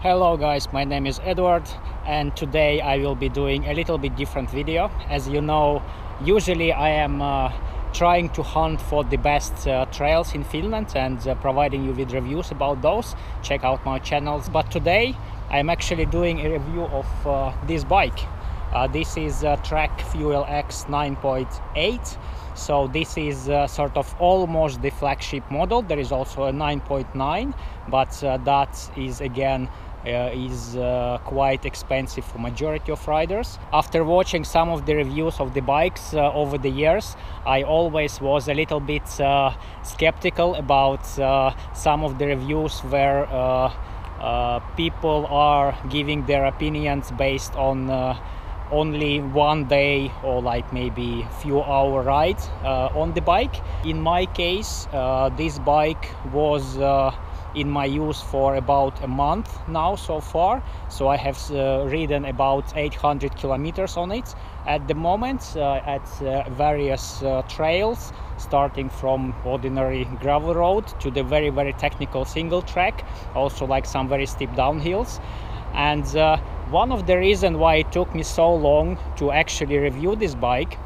Hello guys, my name is Edward and today I will be doing a little bit different video. As you know, usually I am trying to hunt for the best trails in Finland and providing you with reviews about those. Check out my channels. But today I'm actually doing a review of this bike. This is trekfuelex 9.8. So this is sort of almost the flagship model. There is also a 9.9, but that is again quite expensive for majority of riders. After watching some of the reviews of the bikes over the years, I always was a little bit skeptical about some of the reviews where people are giving their opinions based on only one day or like maybe few hour ride on the bike. In my case, this bike was in my use for about a month now so far, so I have ridden about 800 kilometers on it at the moment at various trails, starting from ordinary gravel road to the very technical single track, also like some very steep downhills. And one of the reasons why it took me so long to actually review this bike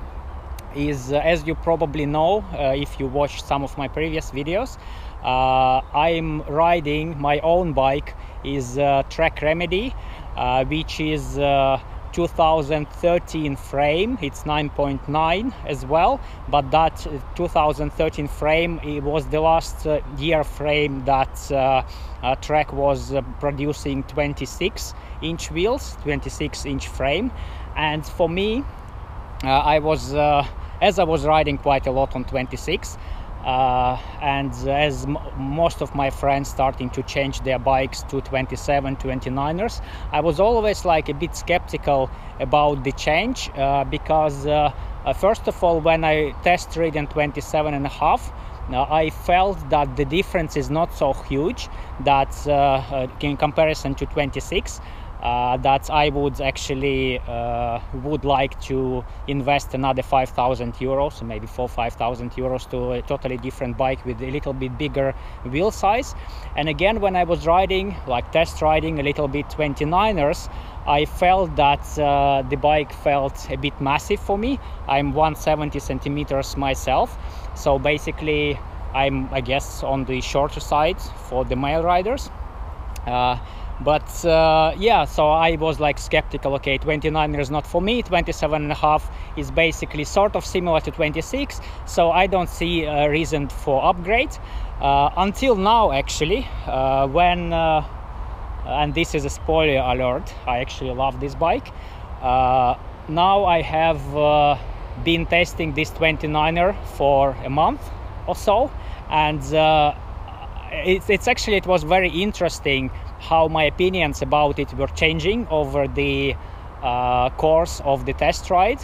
is, as you probably know, if you watched some of my previous videos, I'm riding my own bike is Trek Remedy, which is 2013 frame. It's 9.9 as well, but that 2013 frame, it was the last year frame that Trek was producing 26-inch wheels, 26-inch frame. And for me, I was as I was riding quite a lot on 26, and as most of my friends starting to change their bikes to 27, 29ers, I was always like a bit skeptical about the change because first of all, when I test ridden 27.5, I felt that the difference is not so huge that in comparison to 26, that I would actually would like to invest another 5,000 euros, maybe 5,000 euros to a totally different bike with a little bit bigger wheel size. And again, when I was riding, like test riding a little bit 29ers, I felt that the bike felt a bit massive for me. I'm 170 centimeters myself, so basically I'm, I guess, on the shorter side for the male riders. But yeah, so I was like skeptical. Okay, 29 is not for me. 27.5 is basically sort of similar to 26, so I don't see a reason for upgrade until now, actually, when and this is a spoiler alert, I actually love this bike. Now I have been testing this 29er for a month or so, and it was very interesting how my opinions about it were changing over the course of the test ride.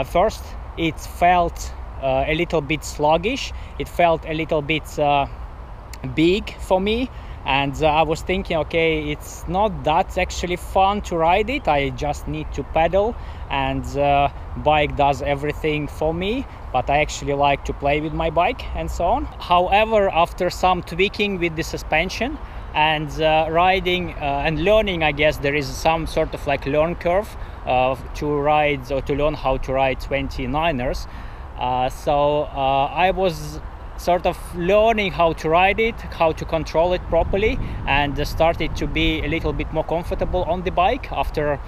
First, it felt a little bit sluggish. It felt a little bit big for me, and I was thinking, okay, it's not that actually fun to ride it. I just need to pedal, and bike does everything for me, but I actually like to play with my bike and so on. However, after some tweaking with the suspension and riding and learning, I guess there is some sort of like learn curve to ride or to learn how to ride 29ers. So I was sort of learning how to ride it, how to control it properly, and started to be a little bit more comfortable on the bike after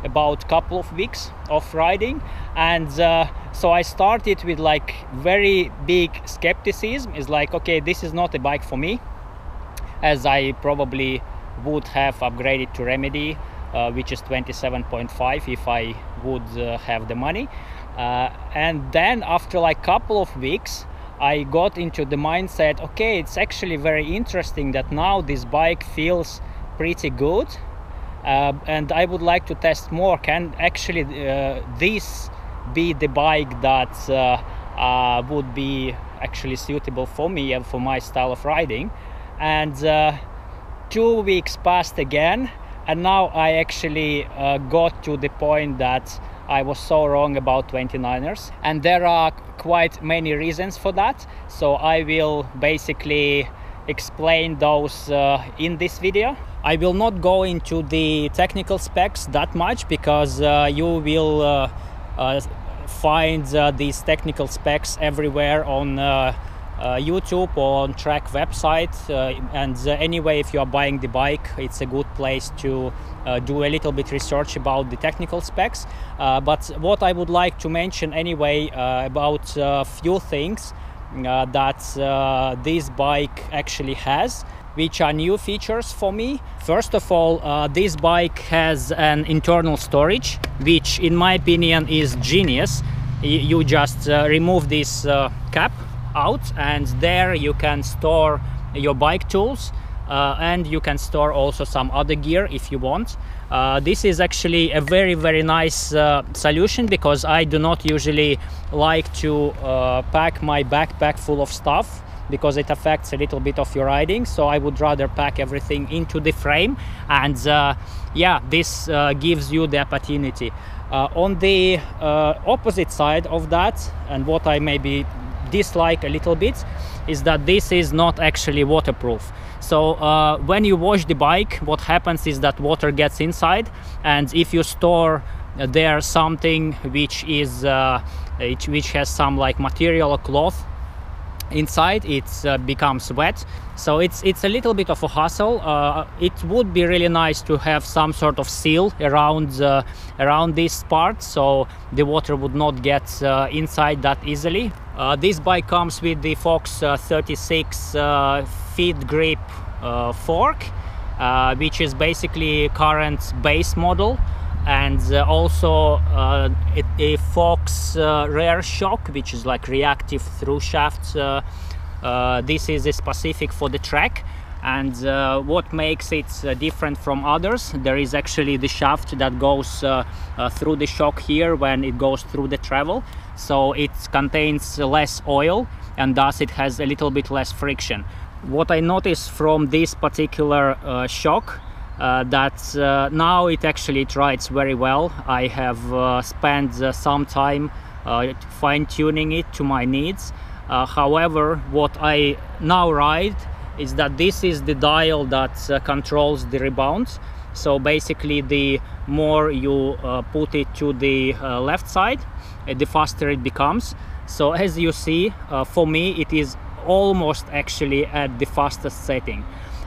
about couple of weeks of riding. And so I started with like very big skepticism. It's like, okay, this is not a bike for me, as I probably would have upgraded to Remedy, which is 27.5 if I would have the money. And then after like couple of weeks, I got into the mindset, okay, it's actually very interesting that now this bike feels pretty good, and I would like to test more. Can actually this be the bike that would be actually suitable for me and for my style of riding? And 2 weeks passed again, and now I actually got to the point that I was so wrong about 29ers, and there are quite many reasons for that, so I will basically explain those in this video. I will not go into the technical specs that much because you will find these technical specs everywhere on YouTube or on Trek website, and anyway, if you are buying the bike, it's a good place to do a little bit research about the technical specs. But what I would like to mention anyway about a few things that this bike actually has, which are new features for me. First of all, this bike has an internal storage, which in my opinion is genius. You just remove this cap out, and there you can store your bike tools, and you can store also some other gear if you want. This is actually a very nice solution, because I do not usually like to pack my backpack full of stuff, because it affects a little bit of your riding. So I would rather pack everything into the frame, and yeah, this gives you the opportunity. On the opposite side of that, and what I maybe dislike a little bit, is that this is not actually waterproof. So when you wash the bike, what happens is that water gets inside, and if you store there something which is which has some like material or cloth inside, it becomes wet. So it's a little bit of a hassle. It would be really nice to have some sort of seal around this part, so the water would not get inside that easily. This bike comes with the Fox 36 feed grip fork, which is basically current base model, and also a Fox rear shock, which is like reactive through shaft. This is specific for the Trek, and what makes it different from others, there is actually the shaft that goes through the shock here when it goes through the travel, so it contains less oil, and thus it has a little bit less friction. What I noticed from this particular shock, that now it actually rides very well. I have spent some time fine-tuning it to my needs. However, what I now ride is that this is the dial that controls the rebound. So basically, the more you put it to the left side, the faster it becomes. So as you see, for me it is almost actually at the fastest setting.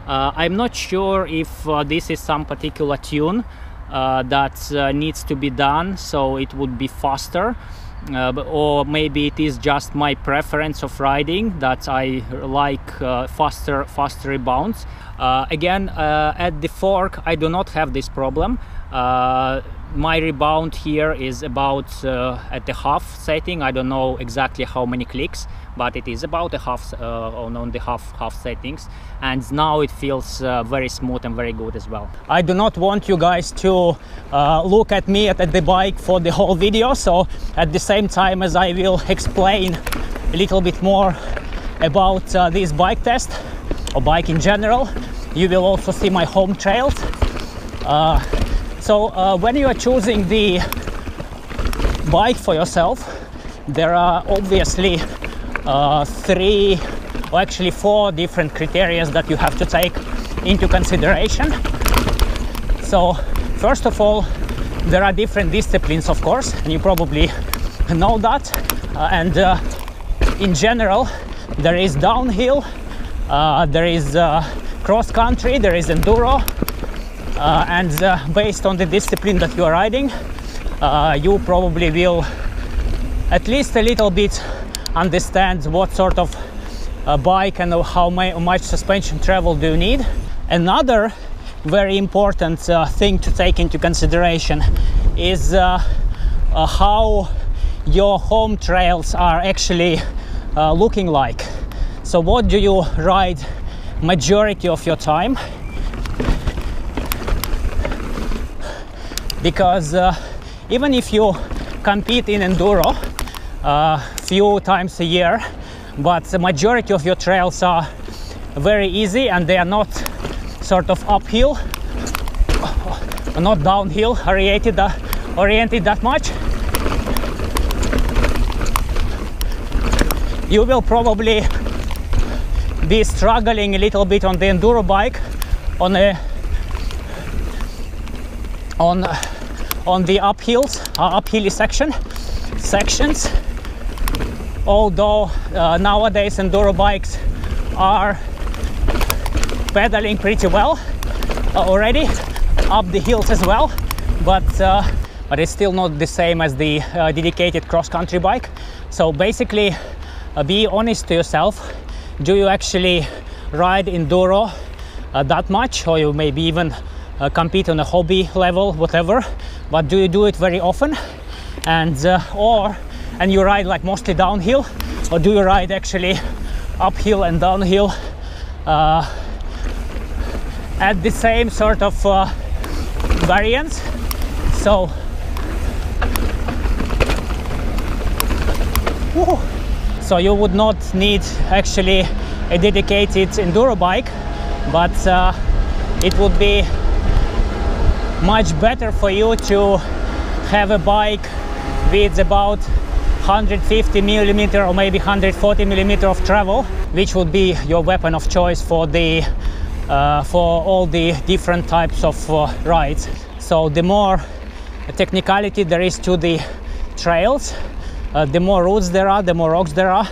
I'm not sure if this is some particular tune that needs to be done so it would be faster, or maybe it is just my preference of riding that I like faster rebounds. Again, at the fork I do not have this problem. My rebound here is about at the half setting. I don't know exactly how many clicks, but it is about a half on the half settings, and now it feels very smooth and very good as well. I do not want you guys to look at me at the bike for the whole video, so at the same time as I will explain a little bit more about this bike test or bike in general, you will also see my home trails. So when you are choosing the bike for yourself, there are obviously three, or actually four different criteria that you have to take into consideration. So first of all, there are different disciplines, of course, and you probably know that. And in general, there is downhill, there is cross country, there is enduro. And based on the discipline that you are riding, you probably will at least a little bit understand what sort of bike and how much suspension travel do you need. Another very important thing to take into consideration is how your home trails are actually looking like. So what do you ride majority of your time? Because even if you compete in enduro few times a year, but the majority of your trails are very easy and they are not sort of uphill, not downhill oriented that much, you will probably be struggling a little bit on the enduro bike on a on the uphill sections. Although nowadays enduro bikes are pedaling pretty well already up the hills as well, but it's still not the same as the dedicated cross-country bike. So basically, be honest to yourself. Do you actually ride enduro that much, or you maybe even compete on a hobby level, whatever, but do you do it very often? And you ride like mostly downhill, or do you ride actually uphill and downhill at the same sort of variance? So you would not need actually a dedicated enduro bike, but it would be much better for you to have a bike with about 150 millimeter or maybe 140 millimeter of travel, which would be your weapon of choice for all the different types of rides. So the more technicality there is to the trails, the more roads there are, the more rocks there are,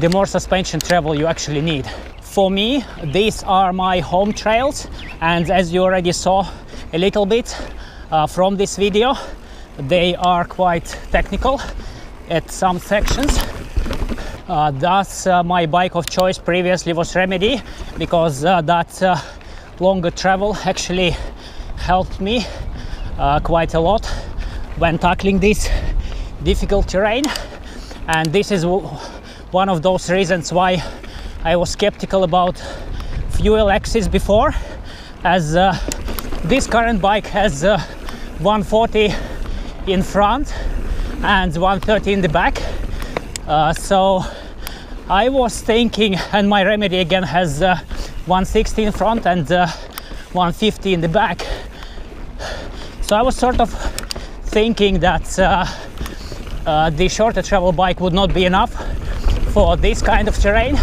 the more suspension travel you actually need. For me, these are my home trails, and as you already saw a little bit from this video, they are quite technical at some sections. Thus my bike of choice previously was Remedy, because that longer travel actually helped me quite a lot when tackling this difficult terrain. And this is one of those reasons why I was skeptical about fuelex before, as this current bike has 140 in front and 130 in the back. So I was thinking, and my Remedy again has 160 in front and 150 in the back. So I was sort of thinking that the shorter travel bike would not be enough for this kind of terrain.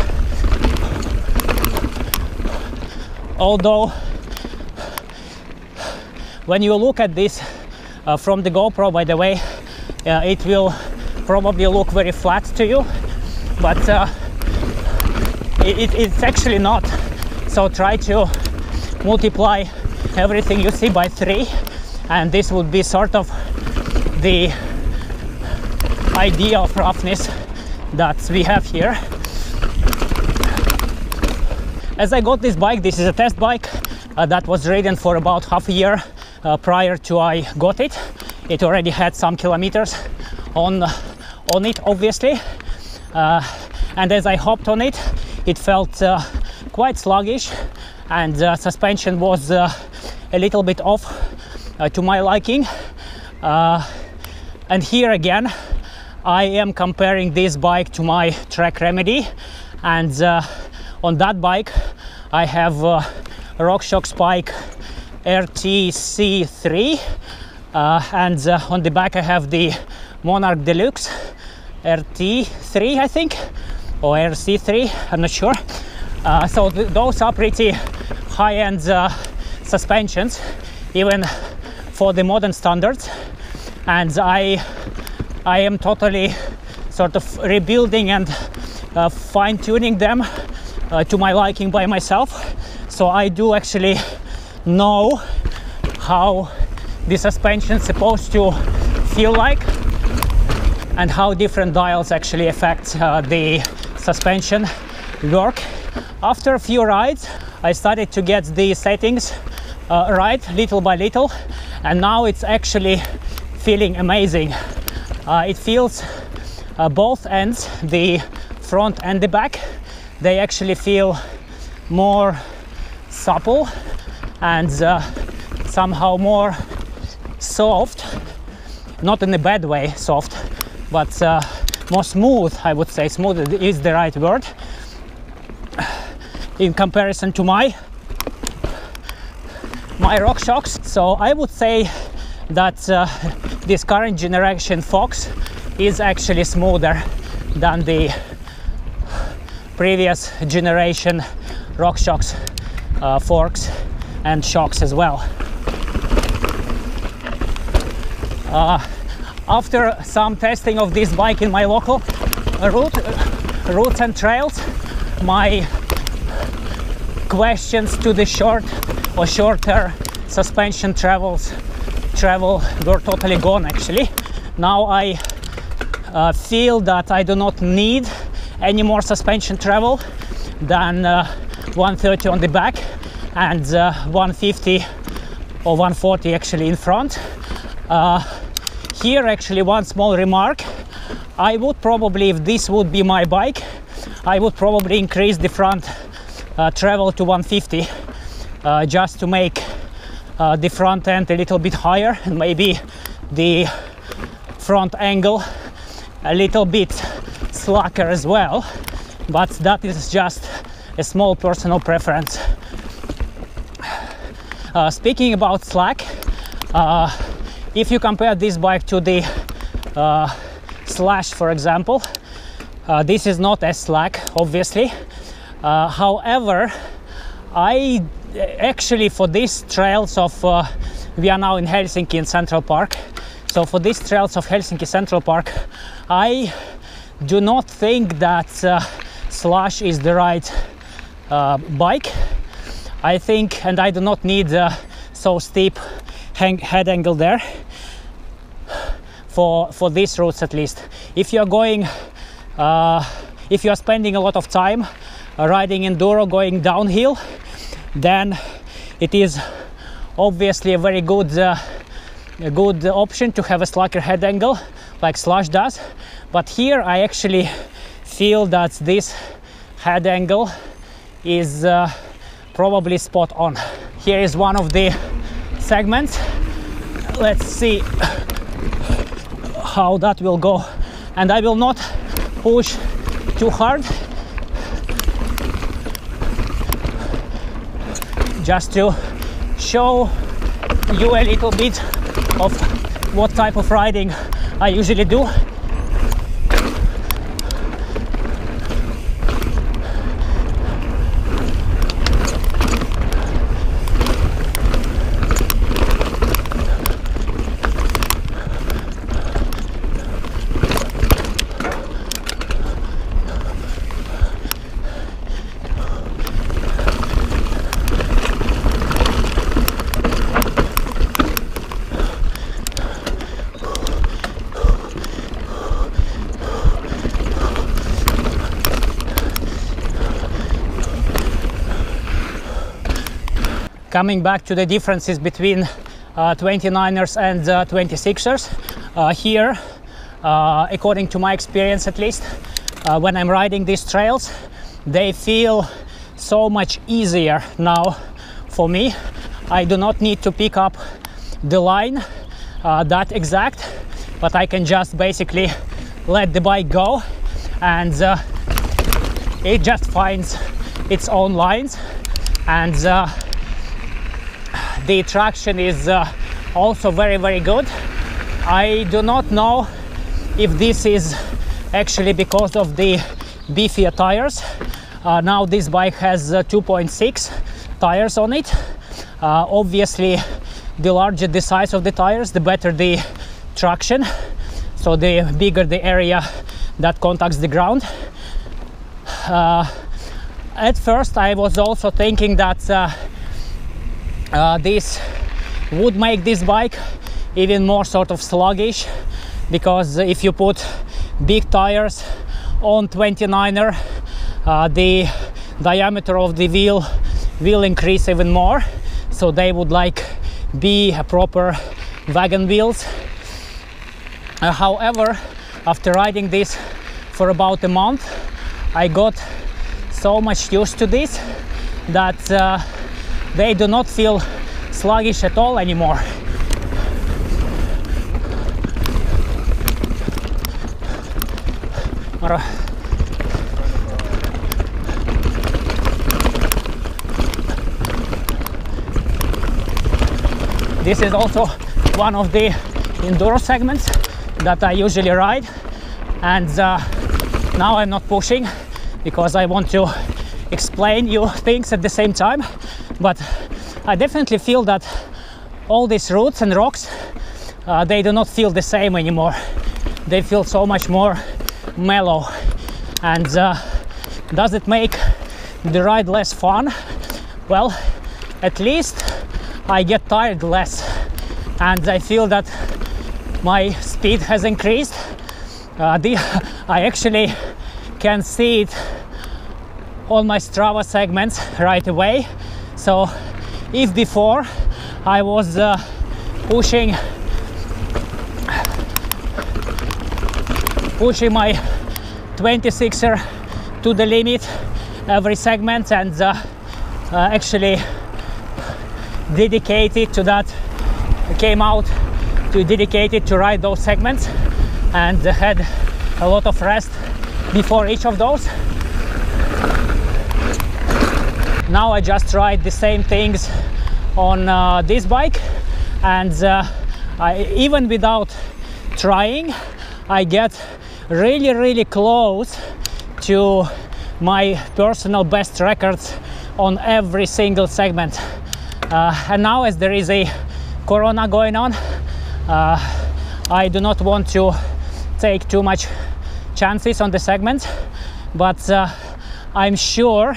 Although when you look at this from the GoPro, by the way, it will probably look very flat to you, but it's actually not. So try to multiply everything you see by 3, and this would be sort of the idea of roughness that we have here. As I got this bike, this is a test bike that was ridden for about half a year prior to I got it. It already had some kilometers on it, obviously, and as I hopped on it, it felt quite sluggish, and suspension was a little bit off to my liking. And here again, I am comparing this bike to my Trek Remedy, and on that bike I have RockShox Spike RTC3, and on the back I have the Monarch Deluxe RT3, I think, or RC3, I'm not sure. So those are pretty high-end suspensions, even for the modern standards, and I am totally sort of rebuilding and fine-tuning them to my liking by myself. So I do actually know how the suspension is supposed to feel like, and how different dials actually affect the suspension work. After a few rides, I started to get the settings right little by little, and now it's actually feeling amazing. It feels both ends, the front and the back, they actually feel more supple and somehow more soft, not in a bad way soft, but more smooth, I would say. Smooth is the right word in comparison to my RockShox. So I would say that this current generation Fox is actually smoother than the previous generation RockShox forks and shocks as well. After some testing of this bike in my local routes and trails, my questions to the shorter suspension travel were totally gone actually. Now I feel that I do not need any more suspension travel than 130 on the back and 150 or 140 actually in front. Here actually one small remark. I would probably, if this would be my bike, I would probably increase the front travel to 150 just to make the front end a little bit higher and maybe the front angle a little bit slacker as well, but that is just a small personal preference. Speaking about slack, if you compare this bike to the Slash, for example, this is not as slack, obviously. However, I actually, for these trails of, we are now in Helsinki in Central Park, so for these trails of Helsinki Central Park, I do not think that Slash is the right bike. I think, and I do not need so steep head angle there for these routes at least. If you are going, if you are spending a lot of time riding enduro going downhill, then it is obviously a very good option to have a slacker head angle like Slash does. But here I actually feel that this head angle is probably spot on. Here is one of the segments. Let's see how that will go, and I will not push too hard, just to show you a little bit of what type of riding I usually do. Coming back to the differences between 29ers and 26ers, here, according to my experience at least, when I'm riding these trails, they feel so much easier now for me. I do not need to pick up the line that exact, but I can just basically let the bike go, and it just finds its own lines, and the traction is also very good. I do not know if this is actually because of the beefier tires. Now this bike has 2.6 tires on it. Obviously, the larger the size of the tires, the better the traction, so the bigger the area that contacts the ground. At first I was also thinking that this would make this bike even more sort of sluggish, because if you put big tires on 29er, the diameter of the wheel will increase even more, so they would like be proper wagon wheels. However, after riding this for about a month, I got so much used to this that they do not feel sluggish at all anymore. This is also one of the enduro segments that I usually ride, and now I'm not pushing because I want to explain you things at the same time, but I definitely feel that all these roots and rocks they do not feel the same anymore. They feel so much more mellow. And does it make the ride less fun? Well, at least I get tired less, and I feel that my speed has increased. I actually can see it on my Strava segments right away. So if before I was pushing my 26er to the limit every segment, and actually dedicated to that, came out to dedicated to ride those segments, and had a lot of rest before each of those. Now I just ride the same things on this bike, and even without trying, I get really close to my personal best records on every single segment. And now, as there is a corona going on, I do not want to take too much chances on the segments, but I'm sure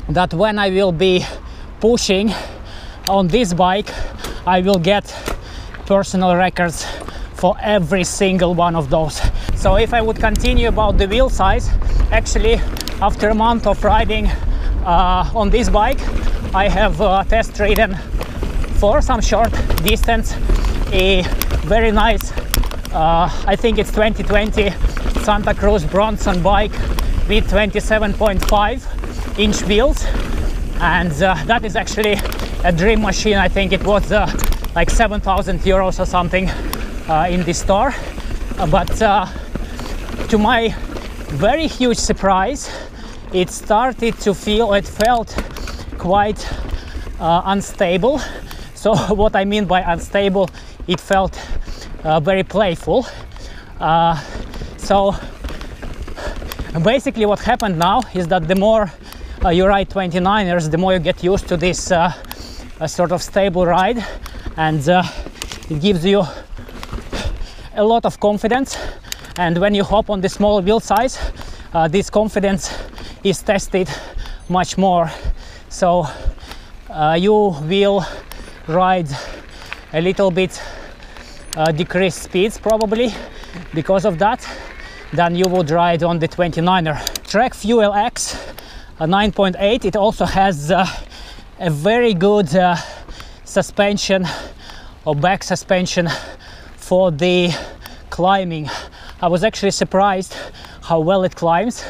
that when I will be pushing on this bike, I will get personal records for every single one of those. So if I would continue about the wheel size, actually after a month of riding on this bike, I have test ridden for some short distance a very nice, I think it's 2020 Santa Cruz Bronson bike with 27.5 inch wheels, and that is actually a dream machine. I think it was like 7,000 euros or something in the store, but to my very huge surprise, it started to feel, it felt quite unstable. So what I mean by unstable, it felt very playful. So basically what happened now is that the more you ride 29ers, the more you get used to this sort of stable ride, and it gives you a lot of confidence. And when you hop on the small wheel size, this confidence is tested much more. So you will ride a little bit decreased speeds probably because of that than you would ride on the 29er. Trekfuelex 9.8, it also has a very good suspension or back suspension for the climbing. I was actually surprised how well it climbs.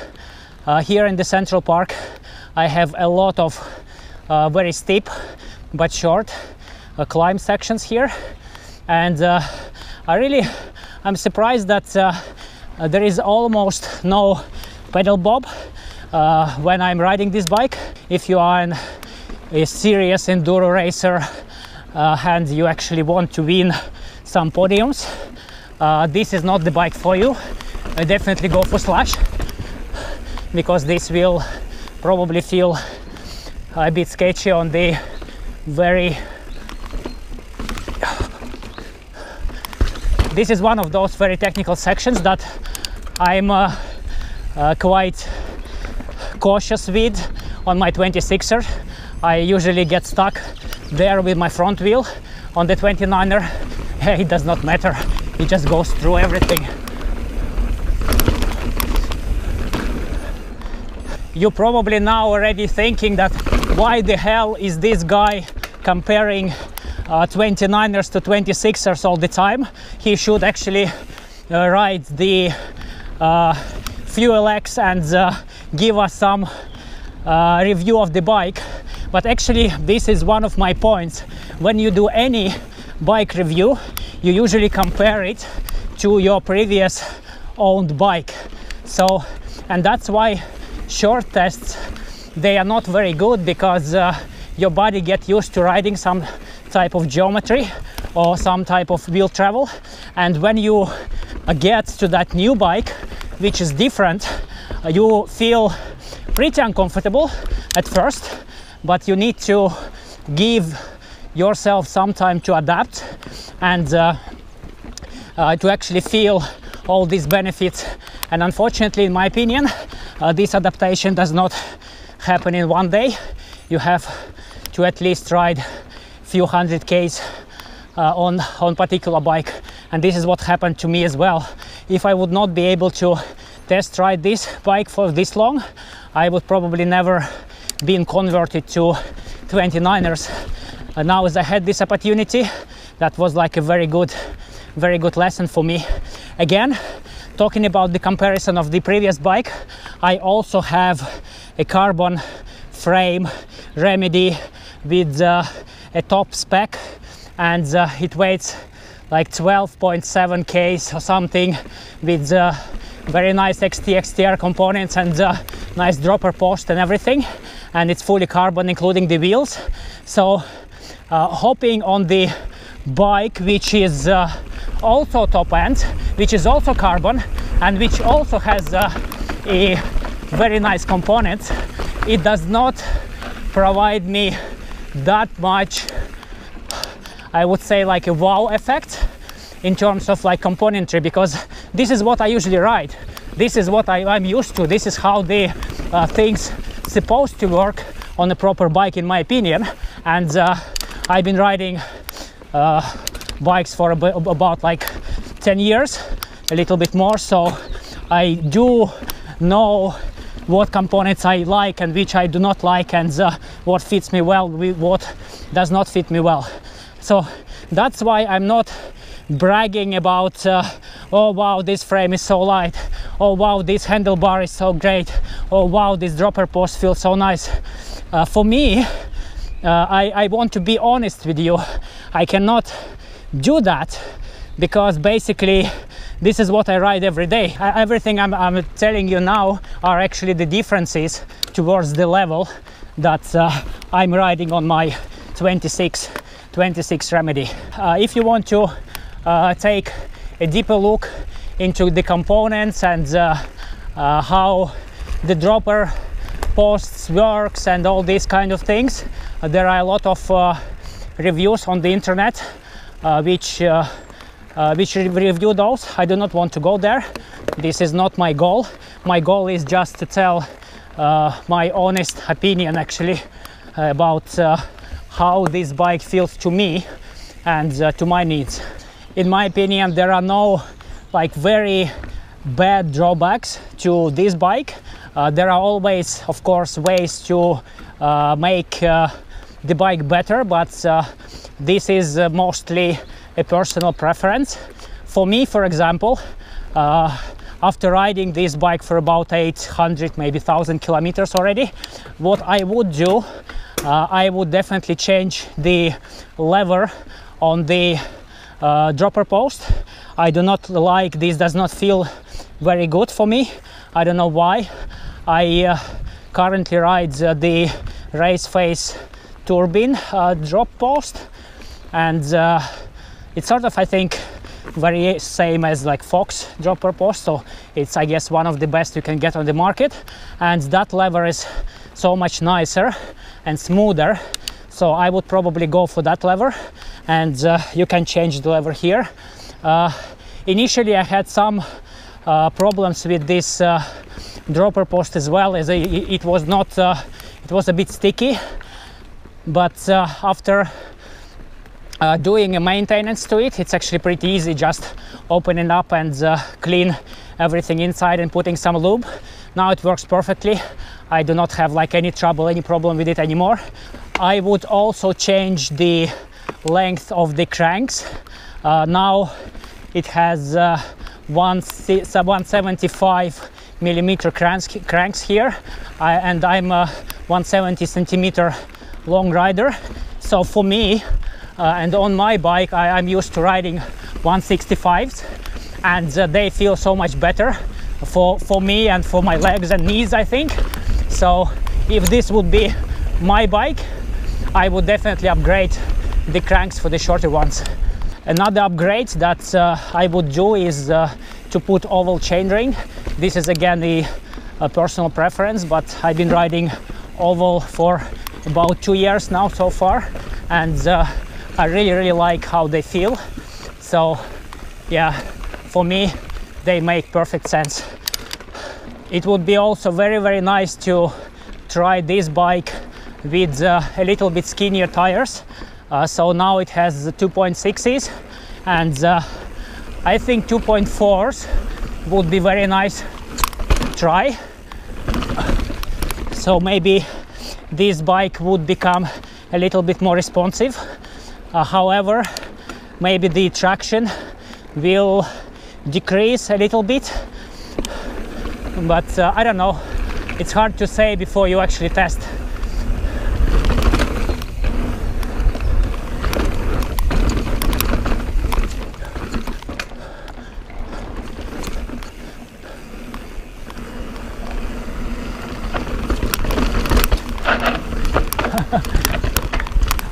Here in the Central Park I have a lot of very steep but short climb sections here, and I'm surprised that there is almost no pedal bob when I'm riding this bike. If you are a serious enduro racer and you actually want to win some podiums, this is not the bike for you. I definitely go for Slash, because this will probably feel a bit sketchy on the very... This is one of those very technical sections that I'm quite cautious with on my 26er. I usually get stuck there with my front wheel. On the 29er, it does not matter. It just goes through everything. You're probably now already thinking that why the hell is this guy comparing 29ers to 26ers all the time? He should actually ride the Fuelex and give us some review of the bike. But actually this is one of my points. When you do any bike review, you usually compare it to your previous owned bike. So, and that's why short tests, they are not very good, because your body gets used to riding some type of geometry or some type of wheel travel, and when you get to that new bike, which is different, you feel pretty uncomfortable at first, but you need to give yourself some time to adapt and to actually feel all these benefits. And unfortunately, in my opinion, this adaptation does not happen in one day. You have to at least ride few hundred Ks on particular bike, and this is what happened to me as well. If I would not be able to test ride this bike for this long, I would probably never been converted to 29ers. Now as I had this opportunity, that was like a very good lesson for me. Again, talking about the comparison of the previous bike, I also have a carbon frame remedy with a top spec, and it weighs like 12.7 Ks or something, with very nice XTR components and nice dropper post and everything, and it's fully carbon including the wheels. So hopping on the bike which is also top end, which is also carbon and which also has a very nice component, it does not provide me that much, I would say, like a wow effect in terms of like componentry, because this is what I usually ride. This is what I'm used to. This is how the things supposed to work on a proper bike, in my opinion. And I've been riding bikes for about like 10 years, a little bit more, so I do know what components I like and which I do not like, and what fits me well, what does not fit me well. So that's why I'm not bragging about oh wow, this frame is so light, oh wow, this handlebar is so great, oh wow, this dropper post feels so nice. For me, I want to be honest with you. I cannot do that because basically this is what I ride every day. Everything I'm telling you now are actually the differences towards the level that I'm riding on my 26 remedy. If you want to take a deeper look into the components and how the dropper posts works and all these kind of things, there are a lot of reviews on the internet which review those. I do not want to go there. This is not my goal. My goal is just to tell my honest opinion actually about how this bike feels to me and to my needs. In my opinion, there are no like very bad drawbacks to this bike. There are always, of course, ways to make the bike better, but this is mostly a personal preference. For me, for example, after riding this bike for about 800, maybe 1,000 kilometers already, what I would do, I would definitely change the lever on the dropper post. I do not like this, does not feel very good for me. I don't know why. I currently ride the race face turbine drop post, and it's sort of, I think, very same as like Fox dropper post, so it's, I guess, one of the best you can get on the market, and that lever is so much nicer and smoother, so I would probably go for that lever. And you can change the lever here. Initially I had some problems with this dropper post as well, as it was not it was a bit sticky, but after doing a maintenance to it, it's actually pretty easy, just opening up and clean everything inside and putting some lube. Now it works perfectly. I do not have like any problem with it anymore. I would also change the length of the cranks. Now it has 175 millimeter cranks here, and I'm a 170 centimeter long rider. So for me, and on my bike, I'm used to riding 165s, and they feel so much better for me and for my legs and knees, I think. So if this would be my bike, I would definitely upgrade the cranks for the shorter ones. Another upgrade that I would do is to put oval chainring. This is again the personal preference, but I've been riding oval for about 2 years now so far, and I really like how they feel. So yeah, for me they make perfect sense. It would be also very nice to try this bike with a little bit skinnier tires. So now it has 2.6s, and I think 2.4s would be very nice to try. So maybe this bike would become a little bit more responsive. However, maybe the traction will decrease a little bit, but I don't know. It's hard to say before you actually test.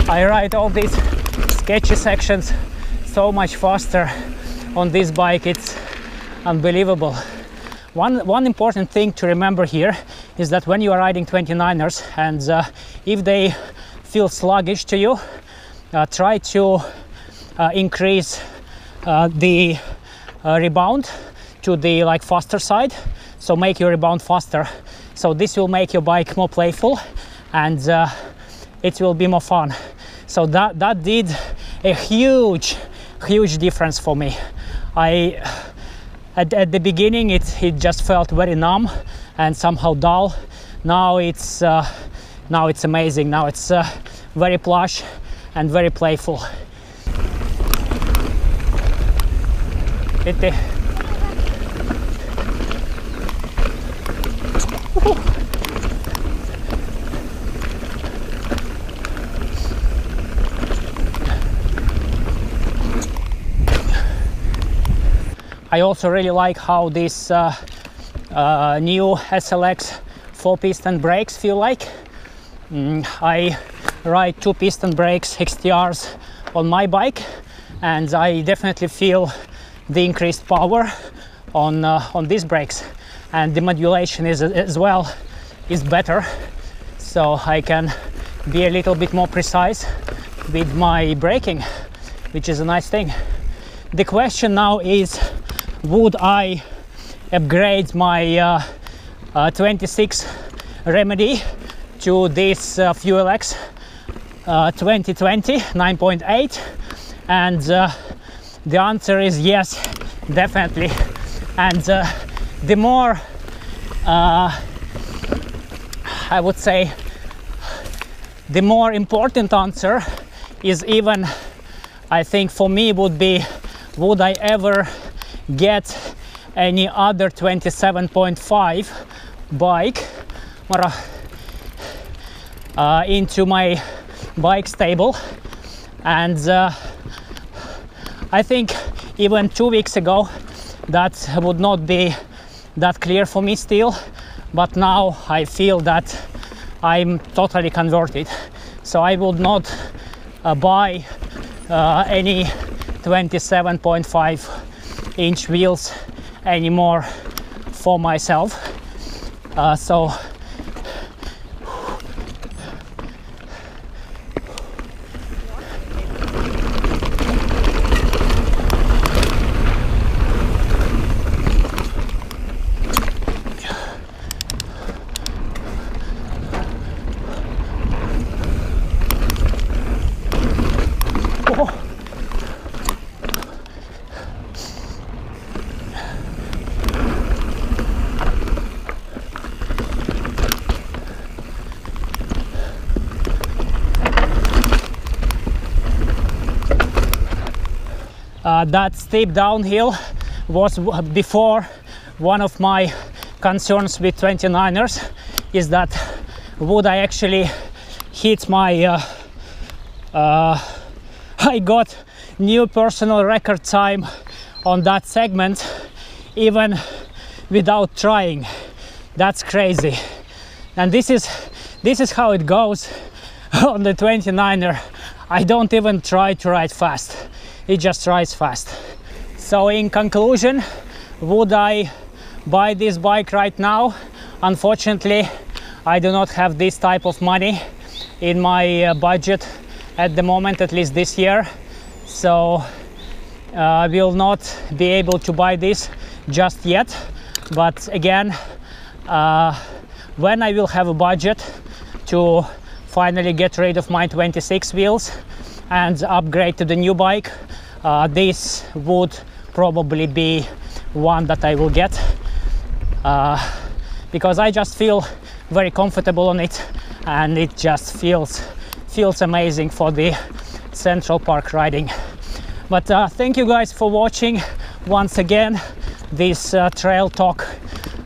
I ride all these sketchy sections so much faster on this bike, it's unbelievable. One important thing to remember here is that when you are riding 29ers and if they feel sluggish to you, try to increase the rebound to the faster side, so make your rebound faster. So this will make your bike more playful and it will be more fun. So that did a huge difference for me. At the beginning it just felt very numb and somehow dull. Now it's amazing. Now it's very plush and very playful. I also really like how this new SLX 4-piston brakes feel like. I ride 2-piston brakes XTRs on my bike, and I definitely feel the increased power on these brakes, and the modulation is better, so I can be a little bit more precise with my braking, which is a nice thing. The question now is, would I upgrade my 26 Remedy to this PhuelX 2020 9.8? And the answer is yes, definitely. And the more I would say the more important answer is, even I think for me, would be, would I ever get any other 27.5 bike into my bike stable? And I think even 2 weeks ago that would not be that clear for me still, but now I feel that I'm totally converted. So I would not buy any 27.5 inch wheels anymore for myself. So that steep downhill was before one of my concerns with 29ers, is that would I actually hit my I got new personal record time on that segment even without trying. That's crazy. And this is how it goes on the 29er. I don't even try to ride fast, it just rides fast. So in conclusion, would I buy this bike right now? Unfortunately, I do not have this type of money in my budget at the moment, at least this year. So I will not be able to buy this just yet. But again, when I will have a budget to finally get rid of my 26 wheels and upgrade to the new bike, this would probably be one that I will get, because I just feel very comfortable on it, and it just feels amazing for the Central Park riding. But thank you guys for watching once again this Trail Talk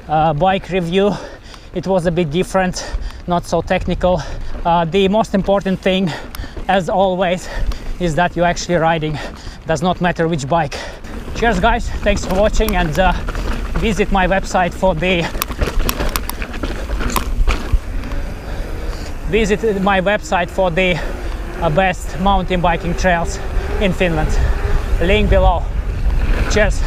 bike review. It was a bit different, not so technical. The most important thing, as always, is that you're actually riding. Does not matter which bike. Cheers guys, thanks for watching, and visit my website for the best mountain biking trails in Finland. Link below. Cheers.